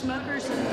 smokers and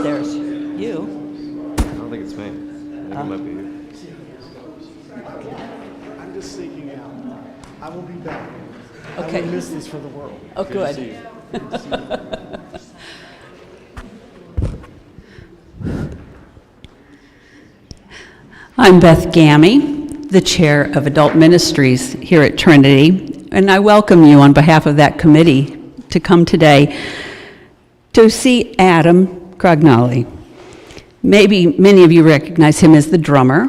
there's you. I don't think it's me. I think it might be you. I'm just sneaking out. I will be back. Okay. I will miss this for the world. Oh, Good to good. see you. I'm Beth Gammy, the Chair of Adult Ministries here at Trinity, and I welcome you on behalf of that committee to come today to see Adam Crognoli. Maybe many of you recognize him as the drummer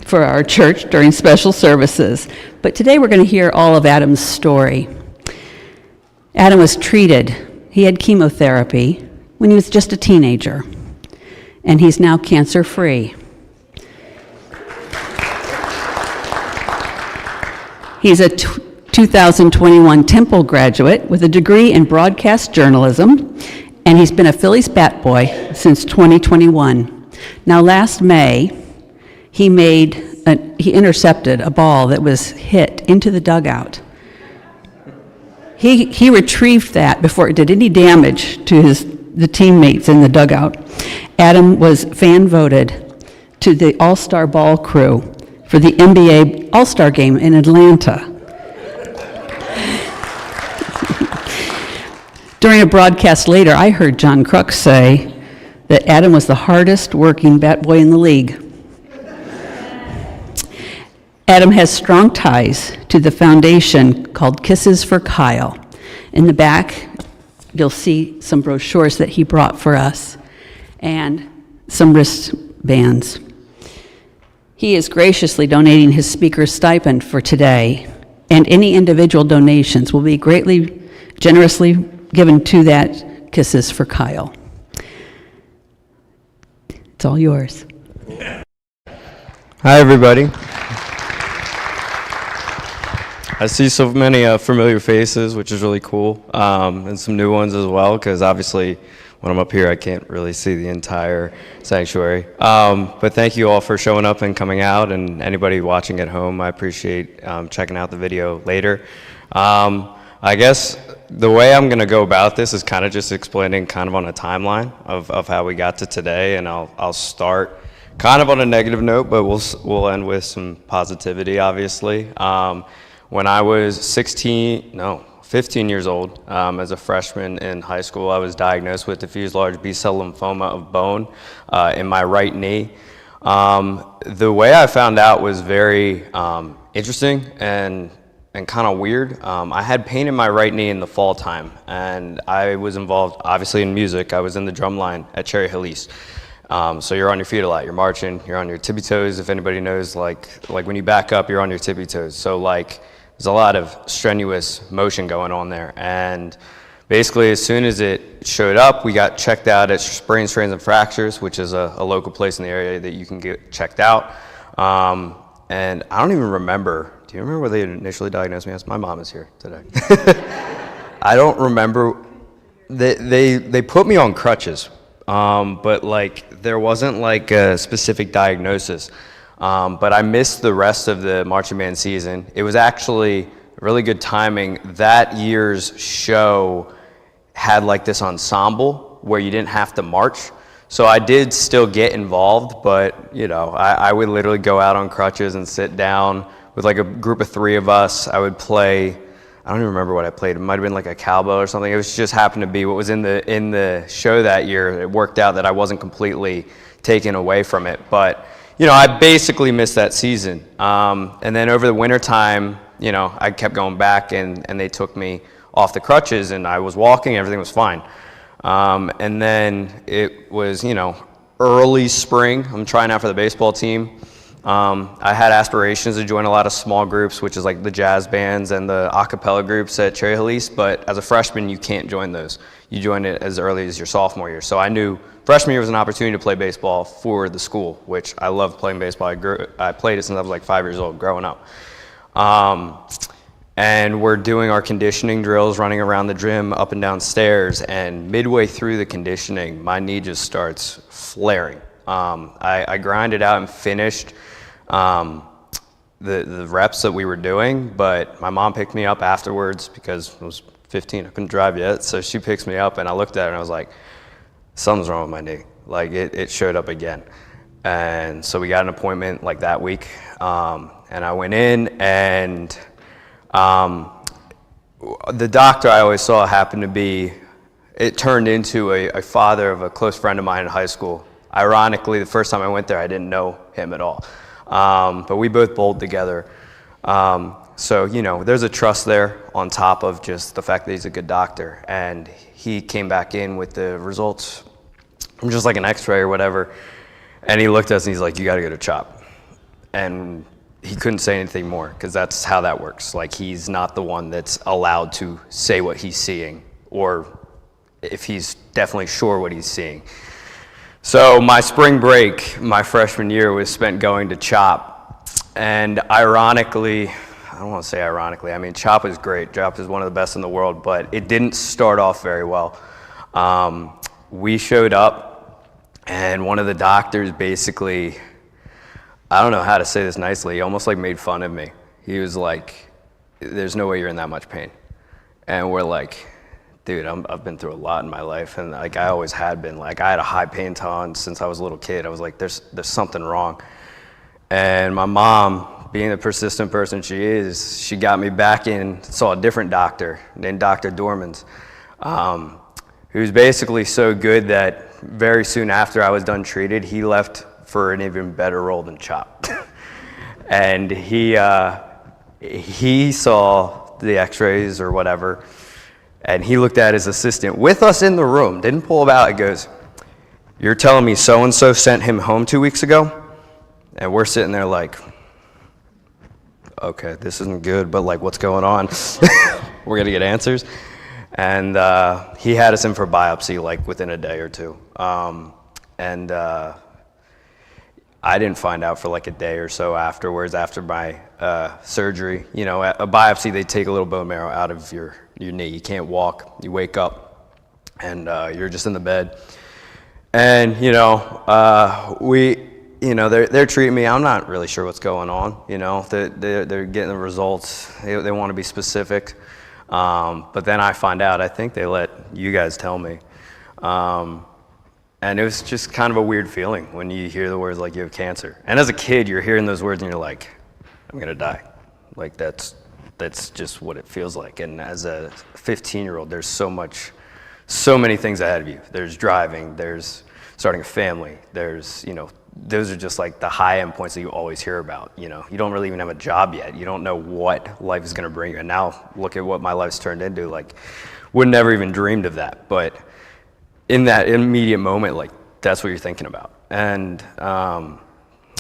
for our church during special services, but today we're going to hear all of Adam's story. Adam was treated. He had chemotherapy when he was just a teenager, and he's now cancer-free. He's a 2021 Temple graduate with a degree in broadcast journalism, and he's been a Phillies bat boy since 2021. Now, last May, he intercepted a ball that was hit into the dugout. He retrieved that before it did any damage to the teammates in the dugout. Adam was fan voted to the All-Star Ball crew for the NBA All-Star Game in Atlanta. During a broadcast later, I heard John Crooks say that Adam was the hardest working bat boy in the league. Adam has strong ties to the foundation called Kisses for Kyle. In the back, you'll see some brochures that he brought for us and some wristbands. He is graciously donating his speaker's stipend for today, and any individual donations will be generously given to that Kisses for Kyle. It's all yours. Hi, everybody. I see so many familiar faces, which is really cool, and some new ones as well, because obviously when I'm up here, I can't really see the entire sanctuary. But thank you all for showing up and coming out, and anybody watching at home, I appreciate checking out the video later. I guess the way I'm going to go about this is kind of just explaining kind of on a timeline of how we got to today, and I'll start kind of on a negative note, but we'll end with some positivity, obviously. When I was 15 years old, as a freshman in high school, I was diagnosed with diffuse large B-cell lymphoma of bone in my right knee. The way I found out was very interesting and kind of weird. I had pain in my right knee in the fall time, and I was involved, obviously, in music. I was in the drum line at Cherry Hill East. So you're on your feet a lot. You're marching. You're on your tippy toes. If anybody knows, like when you back up, you're on your tippy toes. So there's a lot of strenuous motion going on there. And basically, as soon as it showed up, we got checked out at Sprains, Strains, and Fractures, which is a local place in the area that you can get checked out. And I don't even remember. Do you remember where they initially diagnosed me as? My mom is here today. I don't remember. They put me on crutches, but there wasn't a specific diagnosis. but I missed the rest of the marching band season. It was actually really good timing. That year's show had like this ensemble where you didn't have to march. So I did still get involved, but I would literally go out on crutches and sit down with like a group of 3 of us. I would play, I don't even remember what I played. It might have been like a cowbell or something. It was just happened to be what was in the show that year. It worked out that I wasn't completely taken away from it. But, I basically missed that season. And then over the winter time, I kept going back and they took me off the crutches and I was walking, everything was fine. And then it was, early spring. I'm trying out for the baseball team. I had aspirations to join a lot of small groups, which is like the jazz bands and the a cappella groups at Cherry Hill East, but as a freshman, you can't join those. You join it as early as your sophomore year. So I knew freshman year was an opportunity to play baseball for the school, which I loved playing baseball. I played it since I was like 5 years old growing up. And we're doing our conditioning drills, running around the gym, up and down stairs, and midway through the conditioning, my knee just starts flaring. I grinded out and finished the reps that we were doing, but my mom picked me up afterwards because I was 15, I couldn't drive yet, so she picks me up and I looked at her and I was like, something's wrong with my knee. Like it showed up again. And so we got an appointment like that week, and I went in and the doctor I always saw happened to be, it turned into a father of a close friend of mine in high school. Ironically, the first time I went there, I didn't know him at all. But we both bowled together. So, there's a trust there on top of just the fact that he's a good doctor. And he came back in with the results from just like an x-ray or whatever. And he looked at us and he's like, you got to go to CHOP. And he couldn't say anything more because that's how that works. Like, he's not the one that's allowed to say what he's seeing or if he's definitely sure what he's seeing. So my spring break, my freshman year, was spent going to CHOP. And ironically, I don't want to say ironically, I mean, CHOP is great. CHOP is one of the best in the world, but it didn't start off very well. We showed up, and one of the doctors basically, I don't know how to say this nicely, he almost like made fun of me. He was like, there's no way you're in that much pain. And we're like, dude, I've been through a lot in my life, and like I always had been. Like, I had a high pain tolerance since I was a little kid. I was like, there's something wrong. And my mom, being the persistent person she is, she got me back in, saw a different doctor named Dr. Dormans, who's basically so good that very soon after I was done treated, he left for an even better role than CHOP. And he saw the x-rays or whatever, and he looked at his assistant with us in the room, didn't pull him out, and goes, you're telling me so-and-so sent him home 2 weeks ago? And we're sitting there like, okay, this isn't good, but like, what's going on? We're gonna get answers. And he had us in for biopsy like within a day or two. I didn't find out for like a day or so afterwards, after my surgery. You know, at a biopsy, they take a little bone marrow out of your knee. You can't walk. You wake up, and you're just in the bed. And they're treating me. I'm not really sure what's going on. You know, they're getting the results. They want to be specific. But then I find out. I think they let you guys tell me. And it was just kind of a weird feeling when you hear the words like you have cancer. And as a kid, you're hearing those words and you're like, I'm gonna die. Like that's just what it feels like. And as a 15-year-old, there's so many things ahead of you. There's driving, there's starting a family, there's, those are just like the high end points that you always hear about. You don't really even have a job yet. You don't know what life is gonna bring you. And now look at what my life's turned into. Like, would never even dreamed of that. But in that immediate moment, like, that's what you're thinking about. And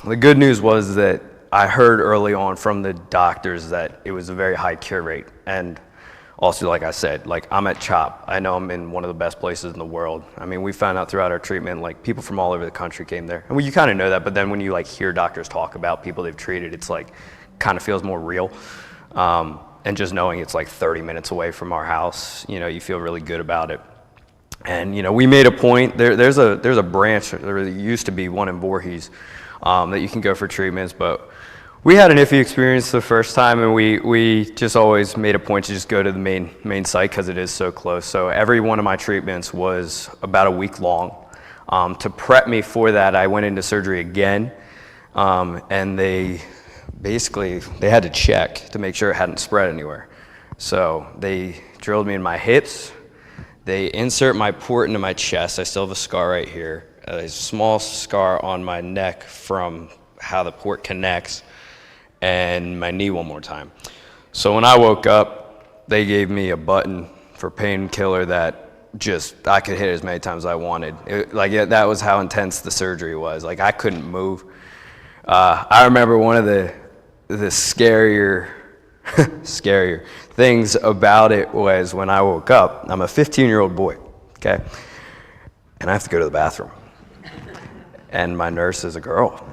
the good news was that I heard early on from the doctors that it was a very high cure rate. And also, like I said, like, I'm at CHOP. I know I'm in one of the best places in the world. I mean, we found out throughout our treatment, like, people from all over the country came there. And you kind of know that, but then when you, like, hear doctors talk about people they've treated, it's, like, kind of feels more real. And just knowing it's, like, 30 minutes away from our house, you feel really good about it. And we made a point. There's a branch. There used to be one in Voorhees. that you can go for treatments. But we had an iffy experience the first time, and we just always made a point to just go to the main site because it is so close. So every one of my treatments was about a week long. To prep me for that, I went into surgery again, and they had to check to make sure it hadn't spread anywhere. So they drilled me in my hips. They insert my port into my chest. I still have a scar right here, a small scar on my neck from how the port connects, and my knee one more time. So when I woke up, they gave me a button for painkiller that just, I could hit it as many times as I wanted. That was how intense the surgery was. Like, I couldn't move. I remember one of the scarier things about it was when I woke up, I'm a 15-year-old boy, okay? And I have to go to the bathroom. And my nurse is a girl.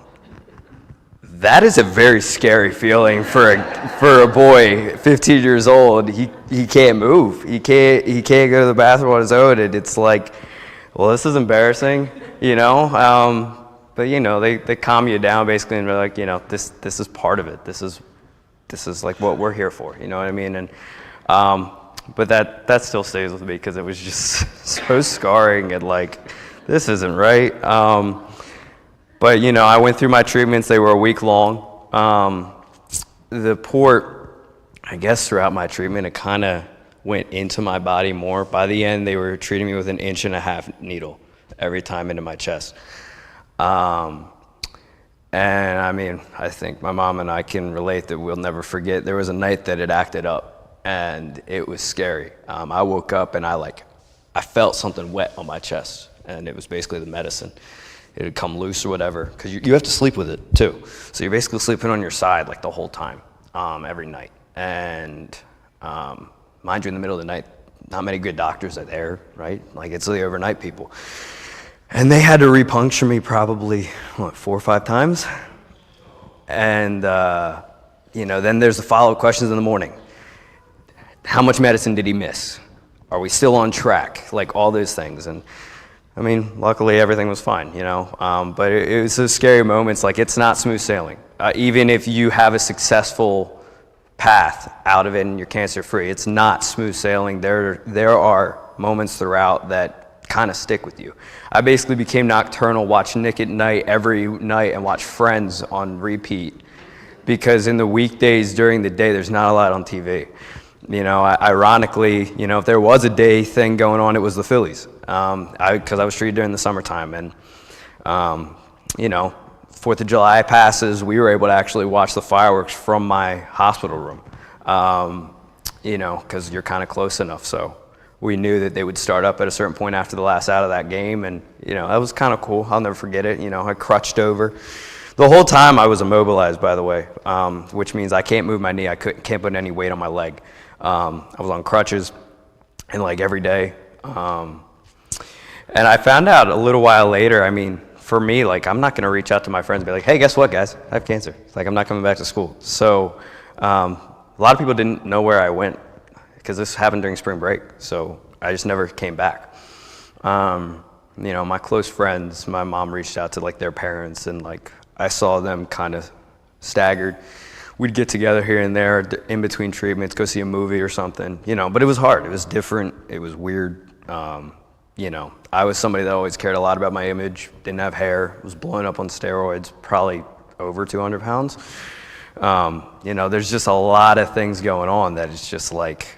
That is a very scary feeling for a boy, 15 years old. He can't move. He can't go to the bathroom on his own. And it's like, well, this is embarrassing, you know. But you know, they calm you down basically, and they're like, you know, this is part of it. This is like what we're here for. You know what I mean? And but that still stays with me because it was just so scarring and like, this isn't right. But, you know, I went through my treatments. They were a week long. The port, I guess throughout my treatment, it kind of went into my body more. By the end, they were treating me with an 1.5-inch needle every time into my chest. And, I mean, I think my mom and I can relate that we'll never forget. There was a night that it acted up, and it was scary. I woke up, and I felt something wet on my chest, and it was basically the medicine. It would come loose or whatever, because you have to sleep with it too. So you're basically sleeping on your side like the whole time, every night. And mind you, in the middle of the night, not many good doctors are there, right? Like, it's the overnight people. And they had to repuncture me probably, 4 or 5 times. And, you know, then there's the follow-up questions in the morning. How much medicine did he miss? Are we still on track? Like, all those things. And I mean, luckily everything was fine, you know, but it was those scary moments. Like, it's not smooth sailing. Even if you have a successful path out of it and you're cancer free, it's not smooth sailing. There are moments throughout that kind of stick with you. I basically became nocturnal, watched Nick at Night every night and watched Friends on repeat, because in the weekdays during the day, there's not a lot on TV. You know, ironically, you know, if there was a day thing going on, it was the Phillies. Because I was treated during the summertime, and you know, 4th of July passes, we were able to actually watch the fireworks from my hospital room. You know, because you're kind of close enough, so we knew that they would start up at a certain point after the last out of that game, and you know, that was kind of cool. I'll never forget it. You know, I crutched over. The whole time I was immobilized, by the way, which means I can't move my knee. I can't put any weight on my leg. I was on crutches, and like every day. And I found out a little while later, I mean, for me, like, I'm not going to reach out to my friends and be like, hey, guess what, guys? I have cancer. It's like, I'm not coming back to school. So a lot of people didn't know where I went because this happened during spring break. So I just never came back. You know, my close friends, my mom reached out to, like, their parents, and, like, I saw them kind of staggered. We'd get together here and there in between treatments, go see a movie or something, you know, but it was hard. It was different. It was weird. You know, I was somebody that always cared a lot about my image, didn't have hair, was blown up on steroids, probably over 200 pounds. You know, there's just a lot of things going on that it's just like,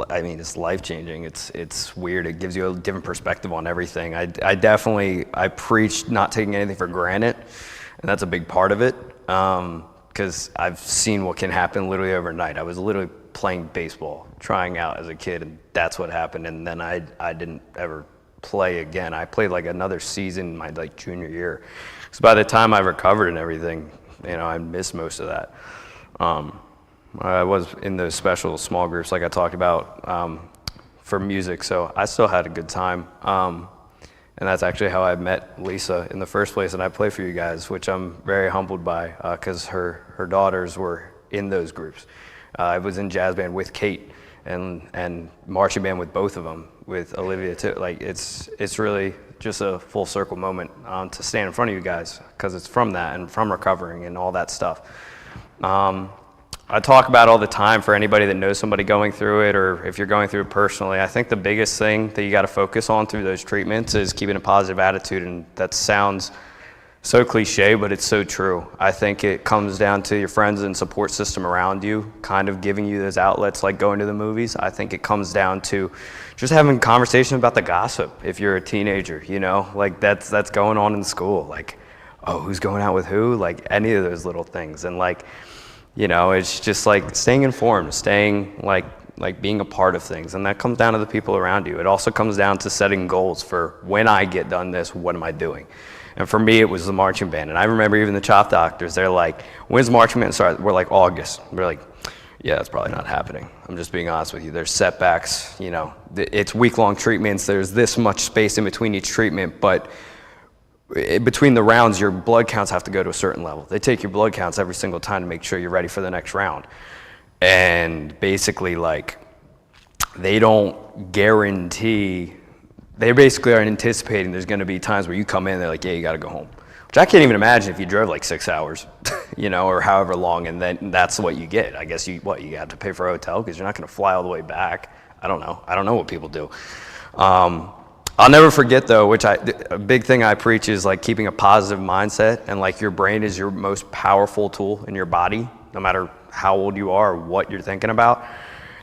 I mean, it's life-changing. It's weird. It gives you a different perspective on everything. I preach not taking anything for granted, and that's a big part of it, because I've seen what can happen literally overnight. I was literally playing baseball, trying out as a kid, and that's what happened. And then I didn't ever play again. I played like another season my like junior year. So by the time I recovered and everything, you know, I missed most of that. I was in those special small groups like I talked about for music, so I still had a good time. And that's actually how I met Lisa in the first place, and I play for you guys, which I'm very humbled by, because her daughters were in those groups. I was in jazz band with Kate and marching band with both of them, with Olivia too. Like, it's really just a full circle moment to stand in front of you guys, because it's from that and from recovering and all that stuff. I talk about all the time for anybody that knows somebody going through it, or if you're going through it personally, I think the biggest thing that you got to focus on through those treatments is keeping a positive attitude. And that sounds so cliche, but it's so true. I think it comes down to your friends and support system around you kind of giving you those outlets, like going to the movies. I think it comes down to just having conversations about the gossip. If you're a teenager, you know, like that's going on in school, like, oh, who's going out with who, like any of those little things. And like, you know, it's just like staying informed, staying like being a part of things. And that comes down to the people around you. It also comes down to setting goals for, when I get done this, what am I doing? And for me, it was the marching band. And I remember even the CHOP doctors, they're like, when's marching band start? We're like, August. We're like, yeah, that's probably not happening. I'm just being honest with you. There's setbacks, you know, it's week-long treatments. There's this much space in between each treatment, but between the rounds, your blood counts have to go to a certain level. They take your blood counts every single time to make sure you're ready for the next round. And basically, like, they don't guarantee, they basically are anticipating there's going to be times where you come in, they're like, yeah, you got to go home. Which I can't even imagine if you drove like 6 hours, you know, or however long, and then that's what you get. I guess you have to pay for a hotel because you're not going to fly all the way back. I don't know what people do. I'll never forget though, a big thing I preach is like keeping a positive mindset, and like your brain is your most powerful tool in your body, no matter how old you are or what you're thinking about.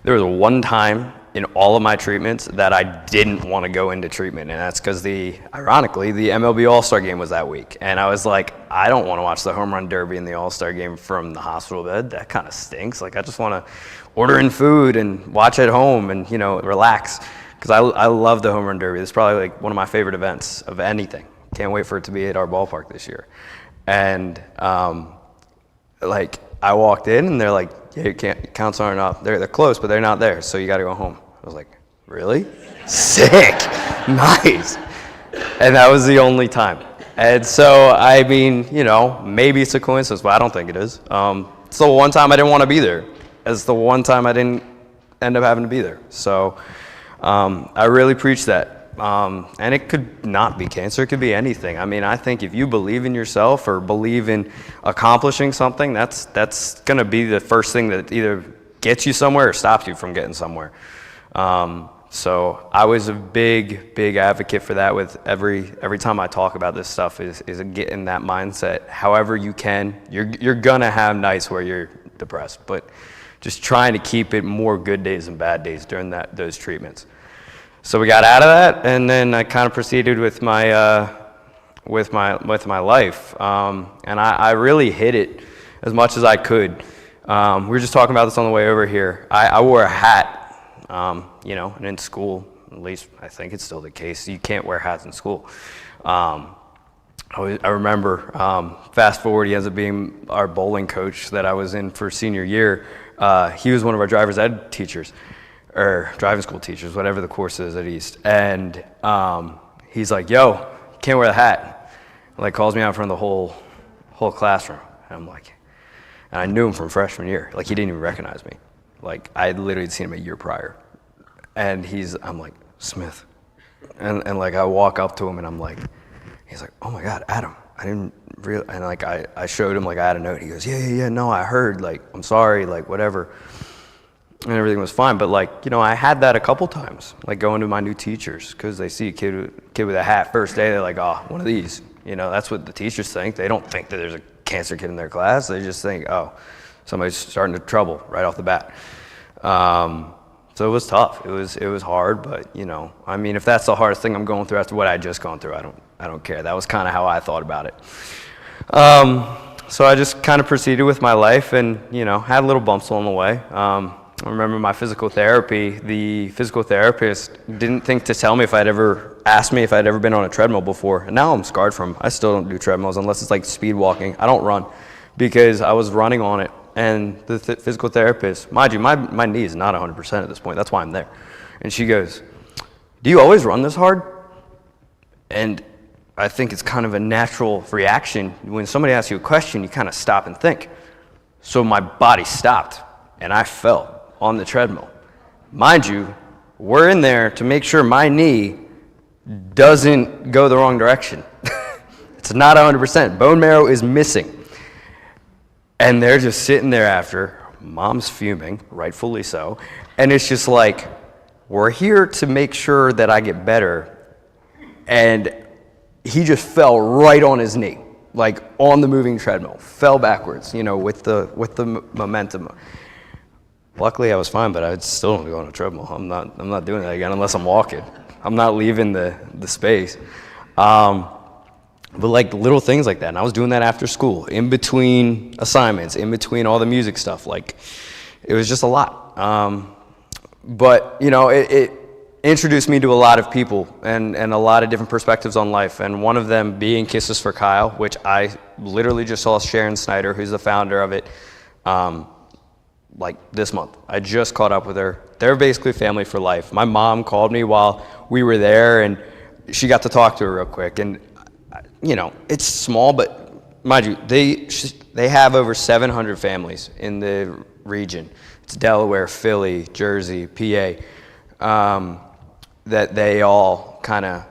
There was one time in all of my treatments that I didn't want to go into treatment, and that's because ironically, the MLB All-Star game was that week. And I was like, I don't want to watch the home run derby and the All-Star game from the hospital bed. That kind of stinks. Like, I just want to order in food and watch at home and, you know, relax. Because I love the home run derby. It's probably like one of my favorite events of anything. Can't wait for it to be at our ballpark this year. And like I walked in and they're like, yeah, counts aren't up. They're close, but they're not there, so you got to go home. I was like, really? Sick, nice. And that was the only time. And so I mean, you know, maybe it's a coincidence, but I don't think it is. It's the one time I didn't want to be there. It's the one time I didn't end up having to be there. So. I really preach that. And it could not be cancer. It could be anything. I mean, I think if you believe in yourself or believe in accomplishing something, that's going to be the first thing that either gets you somewhere or stops you from getting somewhere. So I was a big advocate for that with every time I talk about this stuff is getting that mindset. However you can, you're going to have nights where you're depressed, but just trying to keep it more good days than bad days during those treatments. So we got out of that, and then I kind of proceeded with my life, and I really hit it as much as I could. We were just talking about this on the way over here. I wore a hat, you know, and in school, at least I think it's still the case, you can't wear hats in school. I remember, fast forward, he ends up being our bowling coach that I was in for senior year. He was one of our driver's ed teachers, or driving school teachers, whatever the course is at East. And he's like, yo, can't wear the hat. Like, calls me out in front of the whole classroom. And I'm like, and I knew him from freshman year. Like, he didn't even recognize me. Like, I had literally seen him a year prior. And I'm like, Smith. And like, I walk up to him and I'm like, he's like, oh my God, Adam. I didn't really, and like, I showed him, like, I had a note. He goes, yeah, no, I heard, like, I'm sorry, like, whatever. And everything was fine. But like, you know, I had that a couple times, like going to my new teachers, because they see a kid with a hat first day, they're like, oh, one of these. You know, that's what the teachers think. They don't think that there's a cancer kid in their class. They just think, oh, somebody's starting to trouble right off the bat. So it was tough. It was hard, but you know, I mean, if that's the hardest thing I'm going through after what I just gone through, I don't care. That was kind of how I thought about it. So I just kind of proceeded with my life, and you know, had little bumps along the way. I remember my physical therapy. The physical therapist didn't think to tell me asked me if I'd ever been on a treadmill before. And now I'm scarred from. I still don't do treadmills unless it's like speed walking. I don't run because I was running on it. And the physical therapist, mind you, my knee is not 100% at this point. That's why I'm there. And she goes, do you always run this hard? And I think it's kind of a natural reaction. When somebody asks you a question, you kind of stop and think. So my body stopped and I fell on the treadmill. Mind you, we're in there to make sure my knee doesn't go the wrong direction. It's not 100%. Bone marrow is missing. And they're just sitting there after. Mom's fuming, rightfully so. And it's just like, we're here to make sure that I get better. And he just fell right on his knee, like on the moving treadmill, fell backwards, with the momentum. Luckily, I was fine, but I still don't go on a treadmill. I'm not doing that again unless I'm walking. I'm not leaving the space. But like little things like that, and I was doing that after school, in between assignments, in between all the music stuff. Like, it was just a lot. But it introduced me to a lot of people and a lot of different perspectives on life. And one of them being Kisses for Kyle, which I literally just saw Sharon Snyder, who's the founder of it, like this month. I just caught up with her. They're basically family for life. My mom called me while we were there, and she got to talk to her real quick. And it's small, but mind you, they have over 700 families in the region. It's Delaware, Philly, Jersey, PA, that they all kind of,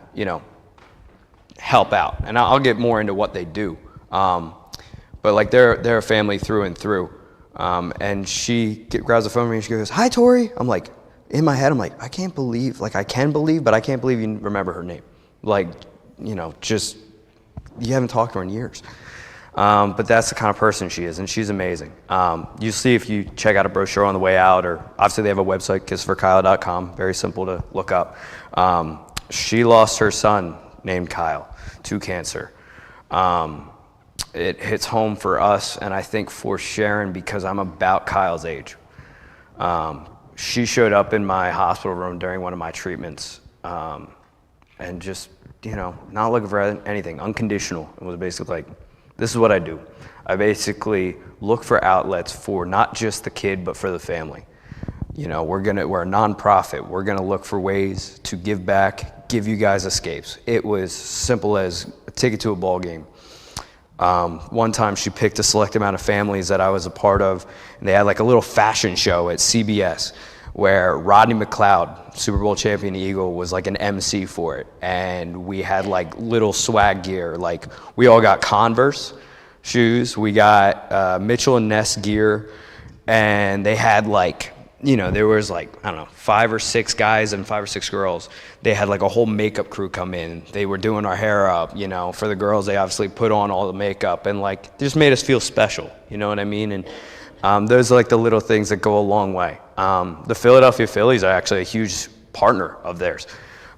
help out. And I'll get more into what they do. But like they're a family through and through. And she grabs the phone from me and she goes, "Hi, Tori." I'm like, in my head, I'm like, I can believe, but I can't believe you remember her name. Like, just, you haven't talked to her in years. But that's the kind of person she is, and she's amazing. You'll see if you check out a brochure on the way out, or obviously they have a website, kissforkyle.com, very simple to look up. She lost her son named Kyle to cancer. It hits home for us, and I think for Sharon, because I'm about Kyle's age. She showed up in my hospital room during one of my treatments, and just, not looking for anything, unconditional. It was basically like, this is what I do. I basically look for outlets for not just the kid, but for the family. We're a nonprofit. We're gonna look for ways to give back, give you guys escapes. It was simple as a ticket to a ball game. One time she picked a select amount of families that I was a part of, and they had like a little fashion show at CBS where Rodney McLeod, Super Bowl champion Eagle, was like an MC for it. And we had like little swag gear. Like, we all got Converse shoes. We got Mitchell and Ness gear. And they had like, there was like, 5 or 6 guys and 5 or 6 girls. They had like a whole makeup crew come in. They were doing our hair up, For the girls, they obviously put on all the makeup and like, just made us feel special, you know what I mean? And those are like the little things that go a long way. The Philadelphia Phillies are actually a huge partner of theirs.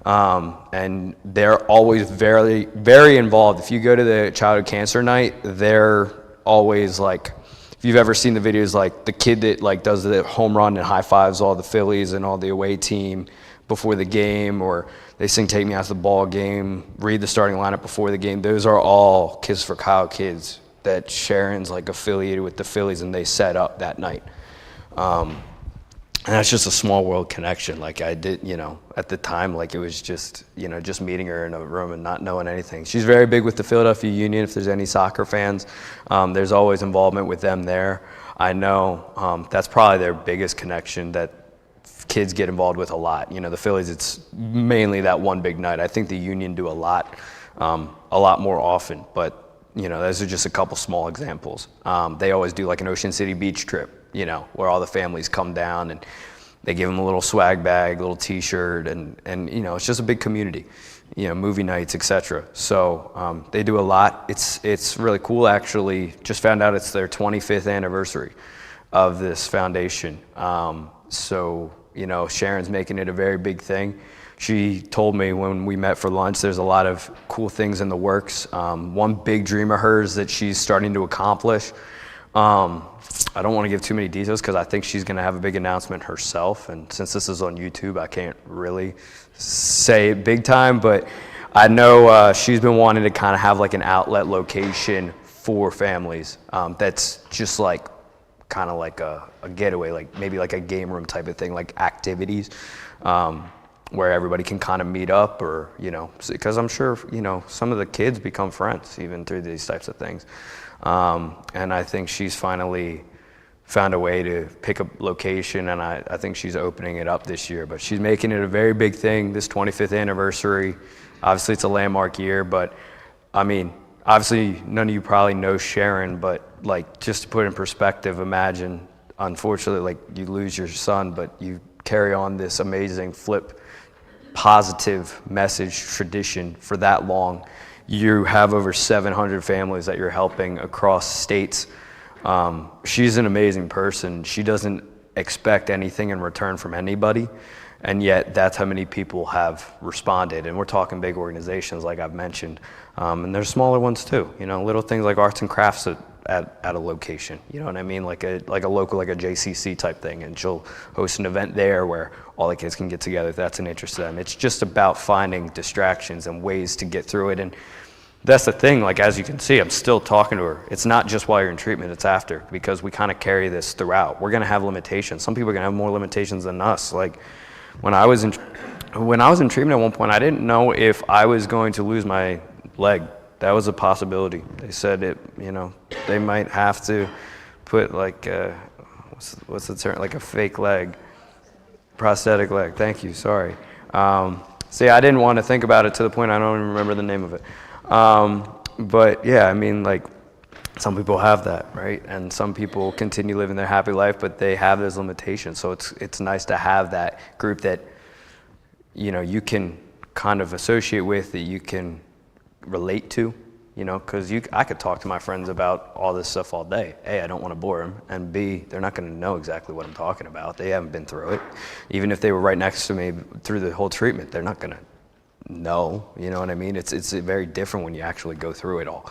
And they're always very, very involved. If you go to the childhood cancer night, they're always like, if you've ever seen the videos, like the kid that like does the home run and high fives all the Phillies and all the away team before the game, or they sing "Take Me Out to the Ball Game," read the starting lineup before the game. Those are all Kids for Kyle kids that Sharon's like affiliated with the Phillies, and they set up that night. And that's just a small world connection. Like I did, at the time, like it was just, just meeting her in a room and not knowing anything. She's very big with the Philadelphia Union. If there's any soccer fans, there's always involvement with them there. I know that's probably their biggest connection that kids get involved with a lot. The Phillies, it's mainly that one big night. I think the Union do a lot more often, but those are just a couple small examples. They always do like an Ocean City beach trip, where all the families come down and they give them a little swag bag, a little t-shirt, and it's just a big community, movie nights, etc. So they do a lot. It's really cool, actually. Just found out it's their 25th anniversary of this foundation. So Sharon's making it a very big thing. She told me when we met for lunch, there's a lot of cool things in the works. One big dream of hers that she's starting to accomplish. I don't want to give too many details because I think she's going to have a big announcement herself. And since this is on YouTube, I can't really say it big time. But I know she's been wanting to kind of have like an outlet location for families that's just like kind of like a getaway, like maybe like a game room type of thing, like activities. Where everybody can kind of meet up, or because I'm sure some of the kids become friends even through these types of things, and I think she's finally found a way to pick a location, and I think she's opening it up this year. But she's making it a very big thing, this 25th anniversary. Obviously, it's a landmark year, but I mean, obviously, none of you probably know Sharon, but like, just to put it in perspective, imagine, unfortunately, like, you lose your son, but you carry on this amazing positive message tradition for that long. You have over 700 families that you're helping across states. She's an amazing person. She doesn't expect anything in return from anybody, and yet that's how many people have responded. And we're talking big organizations, like I've mentioned, and there's smaller ones too. You know, little things like arts and crafts at a location. You know what I mean? Like a local, like a JCC type thing, and she'll host an event there where all the kids can get together if that's an interest to them. It's just about finding distractions and ways to get through it. And that's the thing, like, as you can see, I'm still talking to her. It's not just while you're in treatment, it's after, because we kind of carry this throughout. We're gonna have limitations. Some people are gonna have more limitations than us. Like, when I was in treatment at one point, I didn't know if I was going to lose my leg. That was a possibility. They said they might have to put like, what's the term, like a fake leg, prosthetic leg. Thank you, sorry. See, I didn't want to think about it to the point I don't even remember the name of it. But yeah, I mean, like, some people have that, right? And some people continue living their happy life, but they have those limitations. So it's nice to have that group that, you can kind of associate with, that you can relate to, because I could talk to my friends about all this stuff all day. A, I don't want to bore them, and B, they're not going to know exactly what I'm talking about. They haven't been through it. Even if they were right next to me through the whole treatment, they're not going to know, you know what I mean? It's very different when you actually go through it all.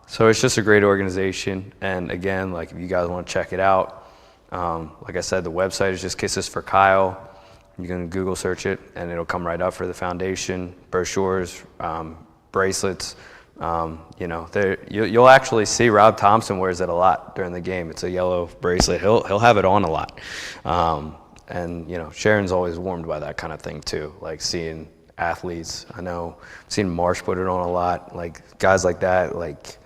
So it's just a great organization, and again, like, if you guys want to check it out, like I said, the website is just Kisses for Kyle. You can Google search it, and it'll come right up for the foundation, brochures, bracelets. You'll actually see Rob Thompson wears it a lot during the game. It's a yellow bracelet. He'll have it on a lot. And Sharon's always warmed by that kind of thing too, like seeing athletes. I know I've seen Marsh put it on a lot, like guys like that, like,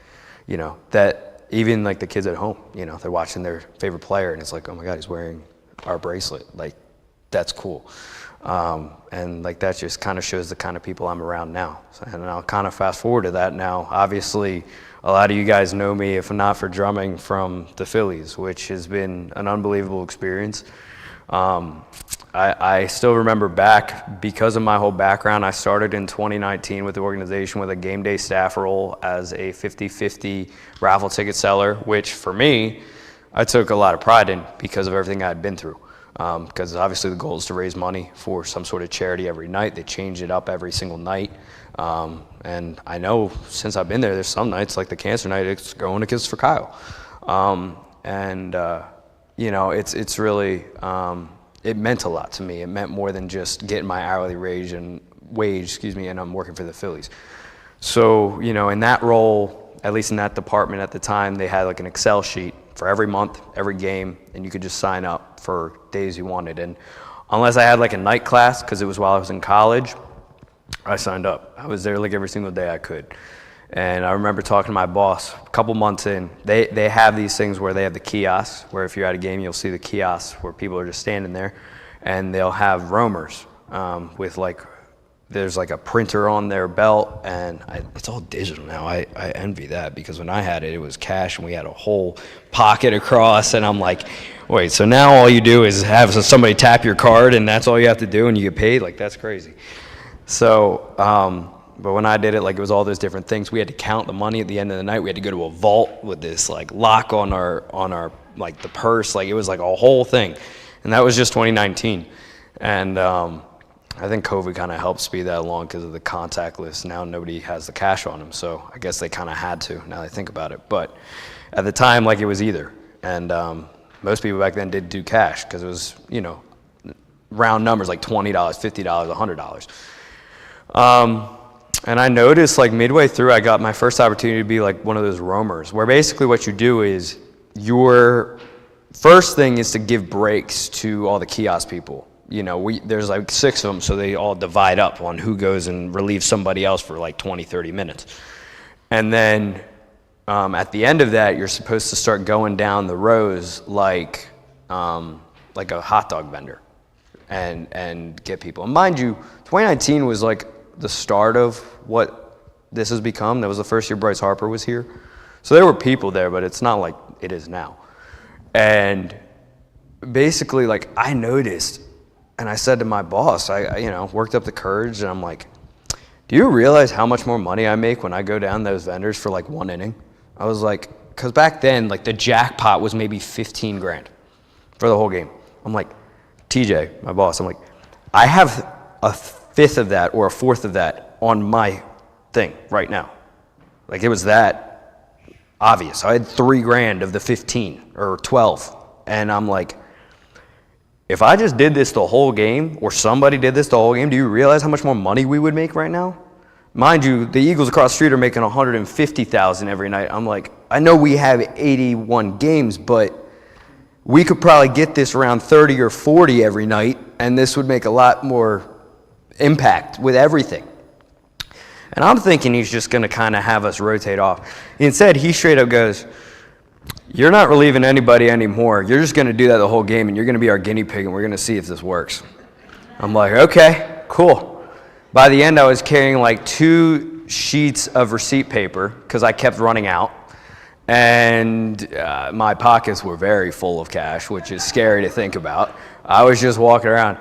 that even like the kids at home, they're watching their favorite player and it's like, oh my God, he's wearing our bracelet. Like, that's cool. And like, that just kind of shows the kind of people I'm around now. And I'll kind of fast forward to that now. Obviously, a lot of you guys know me, if not for drumming, from the Phillies, which has been an unbelievable experience. I still remember back, because of my whole background, I started in 2019 with the organization with a game day staff role as a 50-50 raffle ticket seller, which for me, I took a lot of pride in because of everything I had been through. Because obviously the goal is to raise money for some sort of charity every night. They change it up every single night. And I know since I've been there's some nights, like the cancer night, it's going to Kisses for Kyle. It's really, it meant a lot to me. It meant more than just getting my hourly wage, and I'm working for the Phillies. So, in that role, at least in that department at the time, they had like an Excel sheet for every month, every game, and you could just sign up for days you wanted. And unless I had like a night class, because it was while I was in college, I signed up. I was there like every single day I could. And I remember talking to my boss a couple months in. They have these things where they have the kiosks, where if you're at a game, you'll see the kiosks where people are just standing there, and they'll have roamers with like, there's like a printer on their belt, and it's all digital now. I envy that, because when I had it, it was cash, and we had a whole pocket across, and I'm like, wait, so now all you do is have somebody tap your card, and that's all you have to do, and you get paid? Like, that's crazy. So, but when I did it, like, it was all those different things. We had to count the money at the end of the night. We had to go to a vault with this like lock on our like the purse. Like, it was like a whole thing, and that was just 2019. And I think COVID kind of helped speed that along because of the contactless. Now nobody has the cash on them, so I guess they kind of had to, now that I think about it. But at the time, like, it was either. And most people back then did do cash, because it was, round numbers, like $20, $50, $100. And I noticed, like, midway through, I got my first opportunity to be like one of those roamers, where basically what you do is, your first thing is to give breaks to all the kiosk people. There's like 6 of them, so they all divide up on who goes and relieves somebody else for like 20, 30 minutes. And then At the end of that, you're supposed to start going down the rows like a hot dog vendor and get people. And mind you, 2019 was like the start of what this has become. That was the first year Bryce Harper was here. So there were people there, but it's not like it is now. And basically, like, I noticed, and I said to my boss, I worked up the courage, and I'm like, do you realize how much more money I make when I go down those vendors for like one inning? I was like, because back then, like, the jackpot was maybe 15 grand for the whole game. I'm like, TJ, my boss, I'm like, I have a fifth of that or a fourth of that on my thing right now. Like, it was that obvious. I had 3 grand of the 15 or 12. And I'm like, if I just did this the whole game, or somebody did this the whole game, do you realize how much more money we would make right now? Mind you, the Eagles across the street are making $150,000 every night. I'm like, I know we have 81 games, but we could probably get this around 30 or 40 every night, and this would make a lot more impact with everything. And I'm thinking he's just going to kind of have us rotate off. Instead, he straight up goes, you're not relieving anybody anymore. You're just going to do that the whole game, and you're going to be our guinea pig, and we're going to see if this works. I'm like, okay, cool. By the end, I was carrying like 2 sheets of receipt paper because I kept running out. And my pockets were very full of cash, which is scary to think about. I was just walking around.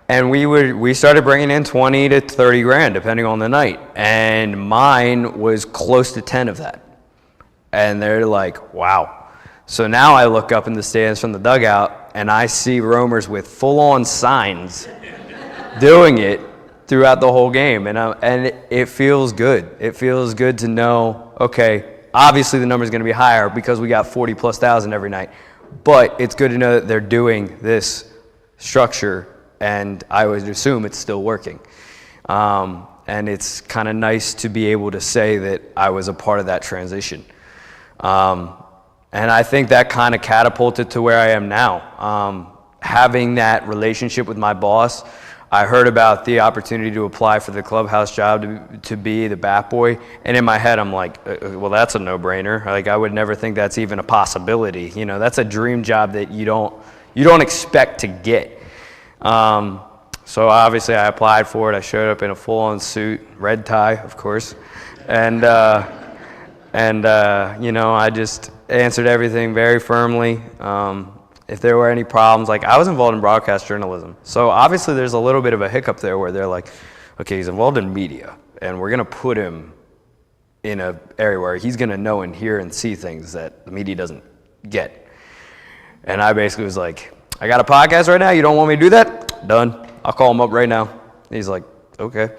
And we started bringing in 20 to 30 grand, depending on the night. And mine was close to 10 of that. And they're like, wow. So now I look up in the stands from the dugout, and I see roamers with full-on signs doing it throughout the whole game. And it feels good. It feels good to know, okay, obviously the number's going to be higher because we got 40+ thousand every night. But it's good to know that they're doing this structure, and I would assume it's still working. And it's kind of nice to be able to say that I was a part of that transition. And I think that kind of catapulted to where I am now. Having that relationship with my boss, I heard about the opportunity to apply for the clubhouse job to be the bat boy, and in my head I'm like, well, that's a no-brainer. Like, I would never think that's even a possibility. You know, that's a dream job that you don't expect to get. So obviously I applied for it. I showed up in a full-on suit, red tie, of course, and I just answered everything very firmly. If there were any problems, like, I was involved in broadcast journalism. So obviously there's a little bit of a hiccup there where they're like, okay, he's involved in media, and we're going to put him in an area where he's going to know and hear and see things that the media doesn't get. And I basically was like, I got a podcast right now. You don't want me to do that? Done. I'll call him up right now. And he's like, okay.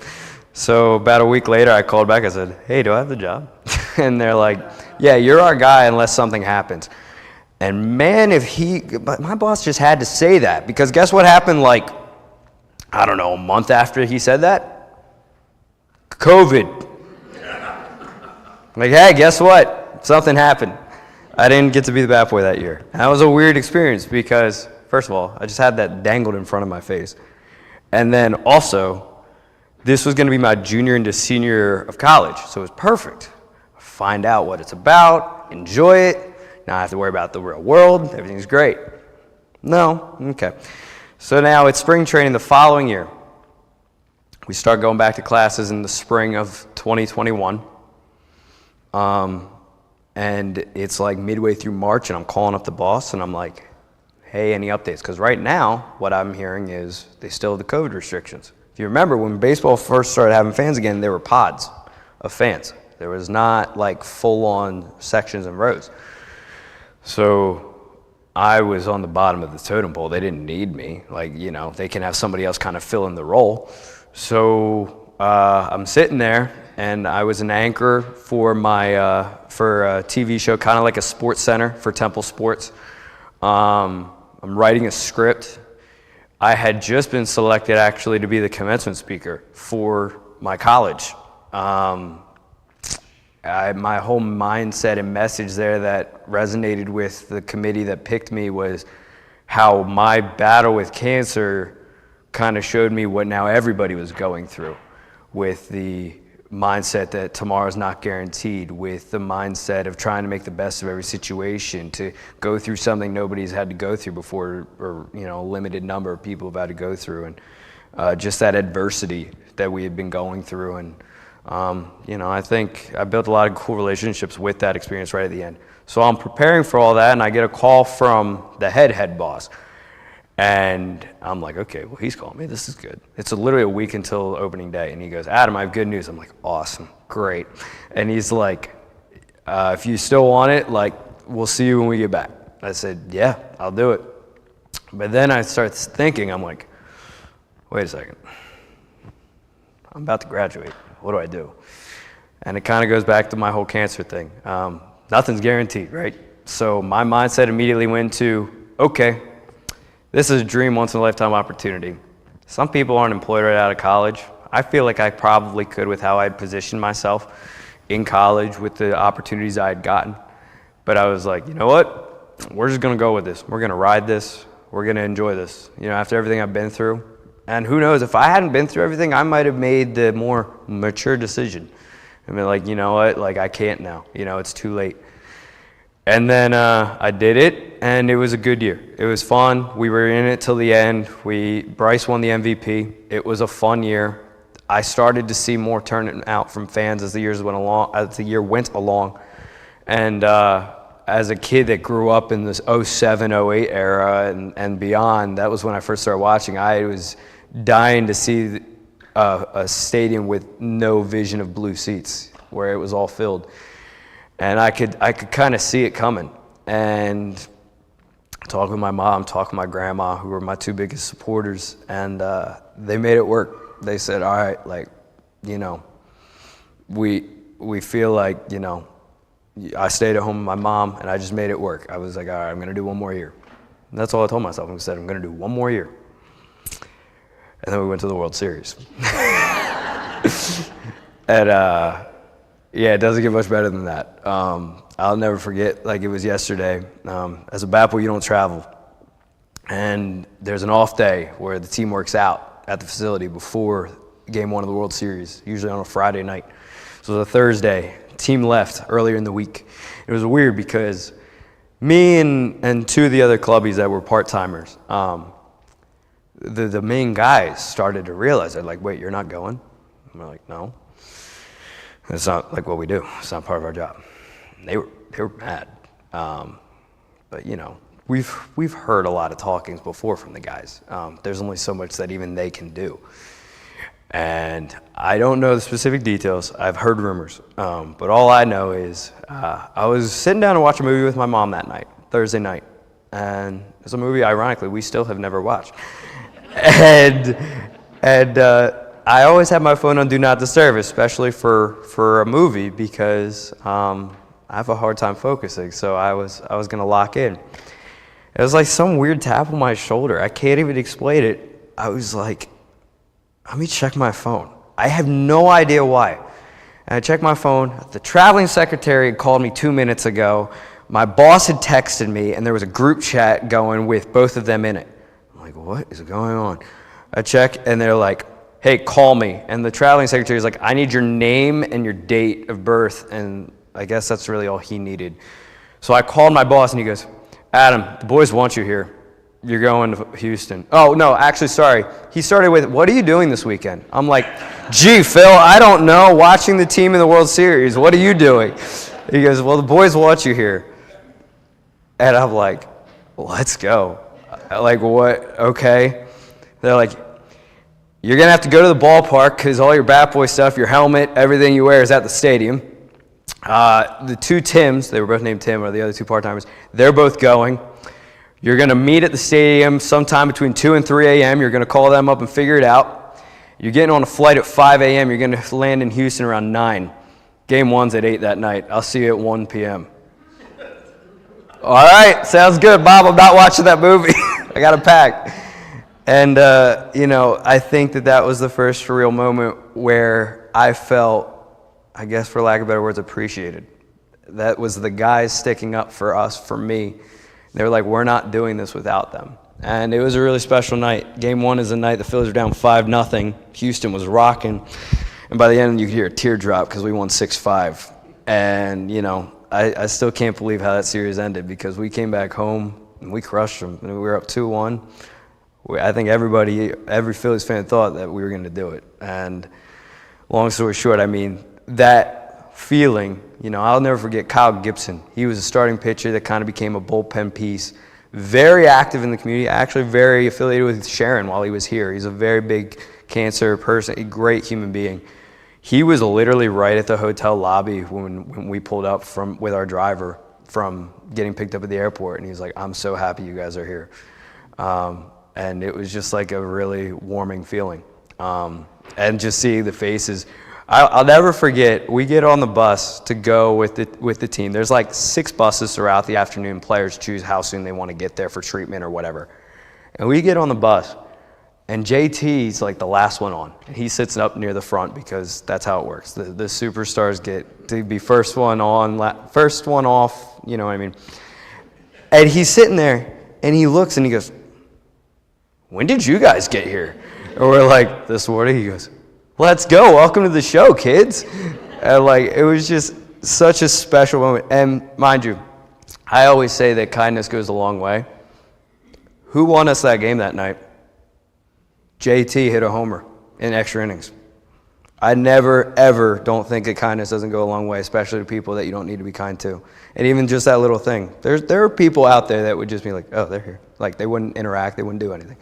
So about a week later, I called back. I said, hey, do I have the job? And they're like, yeah, you're our guy unless something happens. And man, but my boss just had to say that, because guess what happened, like, I don't know, a month after he said that? COVID. Like, hey, guess what? Something happened. I didn't get to be the bat boy that year. And that was a weird experience because, first of all, I just had that dangled in front of my face. And then also, this was going to be my junior into senior year of college, so it was perfect. Find out what it's about, enjoy it, not have to worry about the real world, everything's great. No? Okay. So now it's spring training the following year. We start going back to classes in the spring of 2021. And it's like midway through March, and I'm calling up the boss, and I'm like, hey, any updates? Because right now, what I'm hearing is they still have the COVID restrictions. If you remember, when baseball first started having fans again, there were pods of fans. There was not like full-on sections and rows. So I was on the bottom of the totem pole. They didn't need me. Like, they can have somebody else kind of fill in the role. So I'm sitting there, and I was an anchor for for a TV show, kind of like a sports center for Temple Sports. I'm writing a script. I had just been selected actually to be the commencement speaker for my college. My whole mindset and message there that resonated with the committee that picked me was how my battle with cancer kind of showed me what now everybody was going through with the mindset that tomorrow's not guaranteed, with the mindset of trying to make the best of every situation, to go through something nobody's had to go through before, or a limited number of people have had to go through, and just that adversity that we had been going through. And I think I built a lot of cool relationships with that experience right at the end. So I'm preparing for all that, and I get a call from the head boss. And I'm like, okay, well, he's calling me. This is good. It's literally a week until opening day. And he goes, Adam, I have good news. I'm like, awesome, great. And he's like, if you still want it, we'll see you when we get back. I said, yeah, I'll do it. But then I start thinking, I'm like, wait a second. I'm about to graduate. What do I do? And it kind of goes back to my whole cancer thing. Nothing's guaranteed, right? So my mindset immediately went to, okay, this is a dream, once-in-a-lifetime opportunity. Some people aren't employed right out of college. I feel like I probably could with how I had positioned myself in college with the opportunities I had gotten. But I was like, you know what? We're just going to go with this. We're going to ride this. We're going to enjoy this, after everything I've been through. And who knows, if I hadn't been through everything, I might have made the more mature decision. I mean, you know what? I can't now. It's too late. And then I did it, and it was a good year. It was fun. We were in it till the end. Bryce won the MVP. It was a fun year. I started to see more turnout from fans as the year went along. And as a kid that grew up in this 07, 08 era and beyond, that was when I first started watching. I was dying to see a stadium with no vision of blue seats, where it was all filled. And I could kind of see it coming. And talk with my mom, talk with my grandma, who were my two biggest supporters, and they made it work. They said, all right, we feel like, I stayed at home with my mom, and I just made it work. I was like, all right, I'm going to do one more year. And that's all I told myself. I said, I'm going to do one more year. And then we went to the World Series. And yeah, it doesn't get much better than that. I'll never forget, it was yesterday. As a bat boy, you don't travel. And there's an off day where the team works out at the facility before game one of the World Series, usually on a Friday night. So it was a Thursday. Team left earlier in the week. It was weird because me and two of the other clubbies that were part-timers, the main guys started to realize, they're like, wait, you're not going? I'm like, no. It's not what we do. It's not part of our job. And they were mad. But we've heard a lot of talkings before from the guys. There's only so much that even they can do. And I don't know the specific details. I've heard rumors. But all I know is I was sitting down to watch a movie with my mom that night, Thursday night. And it's a movie, ironically, we still have never watched. And I always have my phone on Do Not Disturb, especially for a movie, because I have a hard time focusing. So I was going to lock in. It was like some weird tap on my shoulder. I can't even explain it. I was like, let me check my phone. I have no idea why. And I checked my phone. The traveling secretary had called me 2 minutes ago. My boss had texted me, and there was a group chat going with both of them in it. I'm like, what is going on? I check, and they're like, hey, call me. And the traveling secretary is like, I need your name and your date of birth. And I guess that's really all he needed. So I called my boss, and he goes, Adam, the boys want you here. You're going to Houston. Oh, no, actually, sorry. He started with, what are you doing this weekend? I'm like, gee, Phil, I don't know. Watching the team in the World Series. What are you doing? He goes, well, the boys want you here. And I'm like, let's go. Like, what? Okay. They're like, you're going to have to go to the ballpark because all your bat boy stuff, your helmet, everything you wear is at the stadium. The two Tims, they were both named Tim, or the other two part-timers, they're both going. You're going to meet at the stadium sometime between 2 and 3 a.m. You're going to call them up and figure it out. You're getting on a flight at 5 a.m. You're going to land in Houston around 9. Game one's at 8 that night. I'll see you at 1 p.m. All right, sounds good, Bob. I'm not watching that movie. I got to pack. And, I think that was the first real moment where I felt, I guess for lack of better words, appreciated. That was the guys sticking up for us, for me. They were like, we're not doing this without them. And it was a really special night. Game one is the night the Phillies were down 5-0. Houston was rocking. And by the end, you could hear a teardrop because we won 6-5. And, I still can't believe how that series ended because we came back home and we crushed them. And we were up 2-1. I think every Phillies fan thought that we were going to do it. And long story short, that feeling, I'll never forget Kyle Gibson. He was a starting pitcher that kind of became a bullpen piece. Very active in the community, actually very affiliated with Sharon while he was here. He's a very big cancer person, a great human being. He was literally right at the hotel lobby when we pulled up with our driver from getting picked up at the airport, and he was like, "I'm so happy you guys are here." And it was just like a really warming feeling. And just seeing the faces. I'll never forget, we get on the bus to go with the team. There's like 6 buses throughout the afternoon. Players choose how soon they want to get there for treatment or whatever. And we get on the bus, and JT's like the last one on. And he sits up near the front because that's how it works. The superstars get to be first one on, first one off, you know what I mean? And he's sitting there, and he looks, and he goes, "When did you guys get here?" And we're like, "This morning." He goes, "Let's go. Welcome to the show, kids." And it was just such a special moment. And mind you, I always say that kindness goes a long way. Who won us that game that night? JT hit a homer in extra innings. I never, ever don't think that kindness doesn't go a long way, especially to people that you don't need to be kind to. And even just that little thing. There are people out there that would just be like, "Oh, they're here." Like, they wouldn't interact. They wouldn't do anything.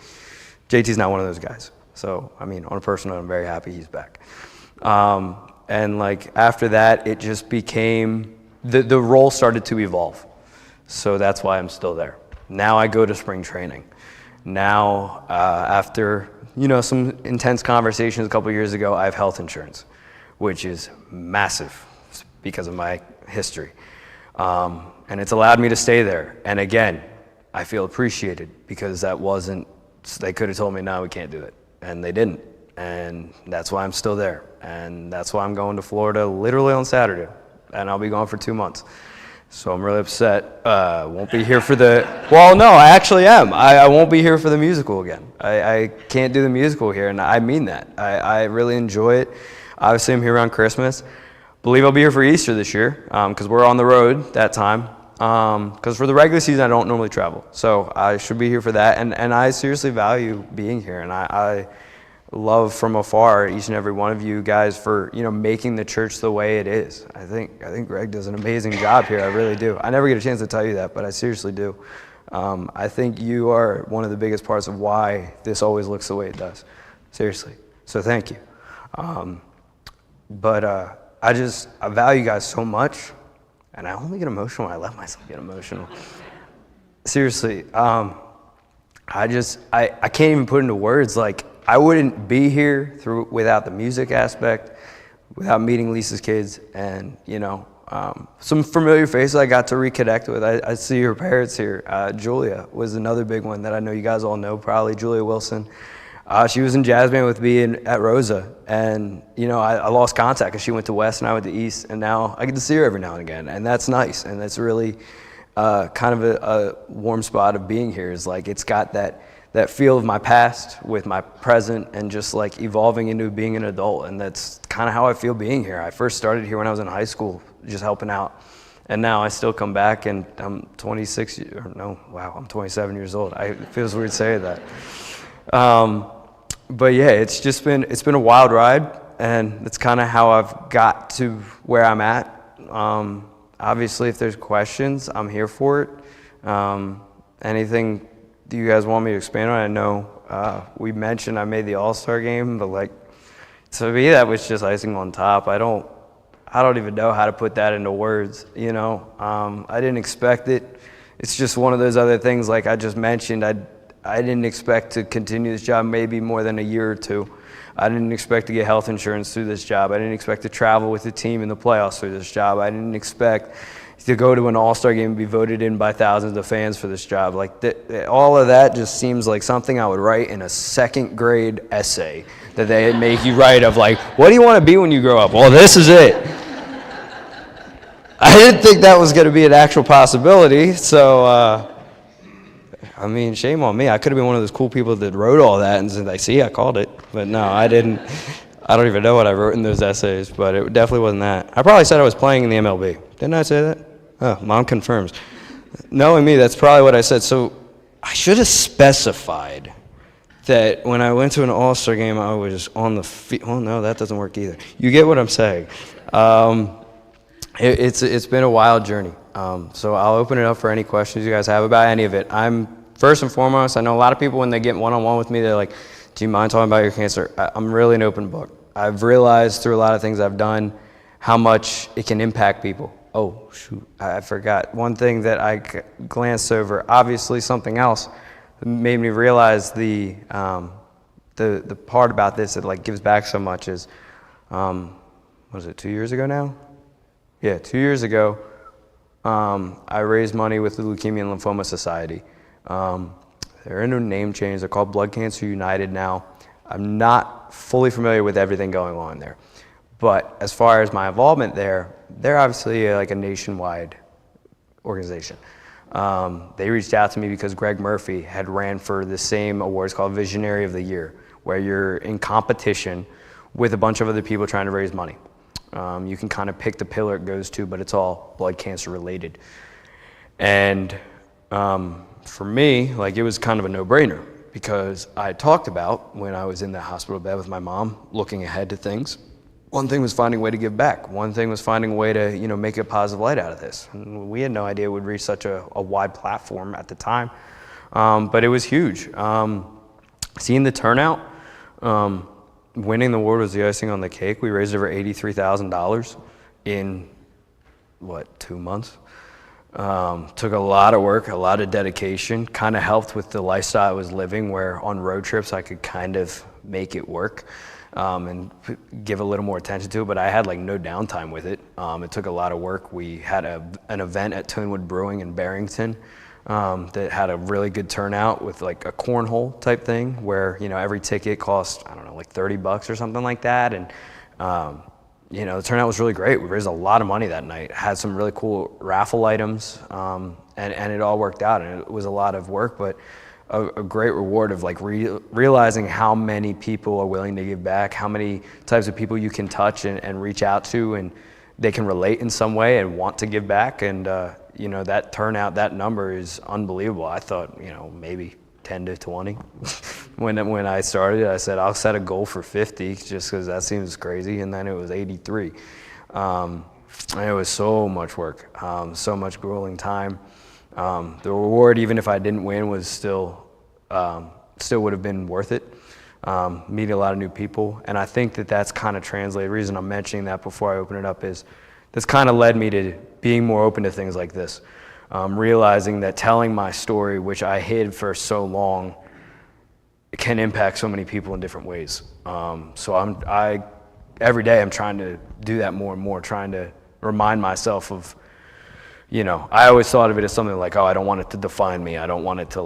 JT's not one of those guys. So, on a personal note, I'm very happy he's back. And after that, it just became, the role started to evolve. So that's why I'm still there. Now I go to spring training. Now, after, some intense conversations a couple years ago, I have health insurance, which is massive because of my history. And it's allowed me to stay there. And again, I feel appreciated because they could have told me, "No, we can't do it." And they didn't. And that's why I'm still there. And that's why I'm going to Florida literally on Saturday. And I'll be gone for 2 months. So I'm really upset. Won't be here for well, no, I actually am. I won't be here for the musical again. I can't do the musical here, and I mean that. I really enjoy it. Obviously, I'm here around Christmas. Believe I'll be here for Easter this year because we're on the road that time. Because for the regular season, I don't normally travel. So I should be here for that. And I seriously value being here. And I love from afar each and every one of you guys for, making the church the way it is. I think Greg does an amazing job here. I really do. I never get a chance to tell you that, but I seriously do. I think you are one of the biggest parts of why this always looks the way it does. Seriously. So thank you. But I value you guys so much. And I only get emotional when I let myself get emotional. Seriously, I can't even put into words. I wouldn't be here without the music aspect, without meeting Lisa's kids, and some familiar faces I got to reconnect with. I see her parents here. Julia was another big one that I know you guys all know, probably Julia Wilson. She was in jazz band with me at Rosa, and I lost contact because she went to West and I went to East, and now I get to see her every now and again, and that's nice, and that's really kind of a warm spot of being here. Is it's got that feel of my past with my present, and just evolving into being an adult, and that's kind of how I feel being here. I first started here when I was in high school, just helping out, and now I still come back, and I'm 27 years old. It feels weird saying that. But yeah, it's been a wild ride, and that's kind of how I've got to where I'm at. Obviously, if there's questions, I'm here for it. Anything do you guys want me to expand on? I know we mentioned I made the All-Star game, but to me that was just icing on top. I don't even know how to put that into words. I didn't expect it. It's just one of those other things, like I just mentioned. I didn't expect to continue this job maybe more than a year or two. I didn't expect to get health insurance through this job. I didn't expect to travel with the team in the playoffs through this job. I didn't expect to go to an all-star game and be voted in by thousands of fans for this job. All of that just seems like something I would write in a second grade essay that they make you write of what do you want to be when you grow up? Well, this is it. I didn't think that was going to be an actual possibility, so shame on me. I could have been one of those cool people that wrote all that and said, "See, I called it." But no, I didn't. I don't even know what I wrote in those essays, but it definitely wasn't that. I probably said I was playing in the MLB. Didn't I say that? Oh, Mom confirms. Knowing me, that's probably what I said. So I should have specified that when I went to an All-Star game, I was on the field. Oh, no, that doesn't work either. You get what I'm saying. It's been a wild journey. So I'll open it up for any questions you guys have about any of it. First and foremost, I know a lot of people when they get one-on-one with me, they're like, do you mind talking about your cancer? I'm really an open book. I've realized through a lot of things I've done how much it can impact people. Oh, shoot, I forgot. One thing that I glanced over, obviously something else that made me realize the part about this that like gives back so much is, was it 2 years ago now? Yeah, 2 years ago, I raised money with the Leukemia and Lymphoma Society. They're in a name change. They're called Blood Cancer United now. I'm not fully familiar with everything going on there. But as far as my involvement there, they're obviously like a nationwide organization. They reached out to me because Greg Murphy had ran for the same awards called Visionary of the Year, where you're in competition with a bunch of other people trying to raise money. You can kind of pick the pillar it goes to, but it's all blood cancer related. And for me, like it was kind of a no-brainer because I talked about when I was in the hospital bed with my mom, looking ahead to things. One thing was finding a way to give back. One thing was finding a way to, make a positive light out of this. And we had no idea it would reach such a wide platform at the time, but it was huge. Seeing the turnout, winning the award was the icing on the cake. We raised over $83,000 in, 2 months? Took a lot of work, a lot of dedication, kind of helped with the lifestyle I was living where on road trips I could kind of make it work and give a little more attention to it, but I had like no downtime with it. It took a lot of work. We had an event at Tonewood Brewing in Barrington that had a really good turnout with like a cornhole type thing where, every ticket cost, I don't know, like $30 or something like that. And the turnout was really great. We raised a lot of money that night. Had some really cool raffle items, and it all worked out. And it was a lot of work, but a great reward of like realizing how many people are willing to give back, how many types of people you can touch and reach out to, and they can relate in some way and want to give back. And that turnout, that number is unbelievable. I thought maybe 10 to 20. When I started, I said, I'll set a goal for 50 just because that seems crazy. And then it was 83. And it was so much work, so much grueling time. The reward, even if I didn't win, was still would have been worth it. Meeting a lot of new people. And I think that's kind of translated. The reason I'm mentioning that before I open it up is this kind of led me to being more open to things like this. Realizing that telling my story, which I hid for so long, can impact so many people in different ways. So every day I'm trying to do that more and more, trying to remind myself of, I always thought of it as something like, oh, I don't want it to define me. I don't want it to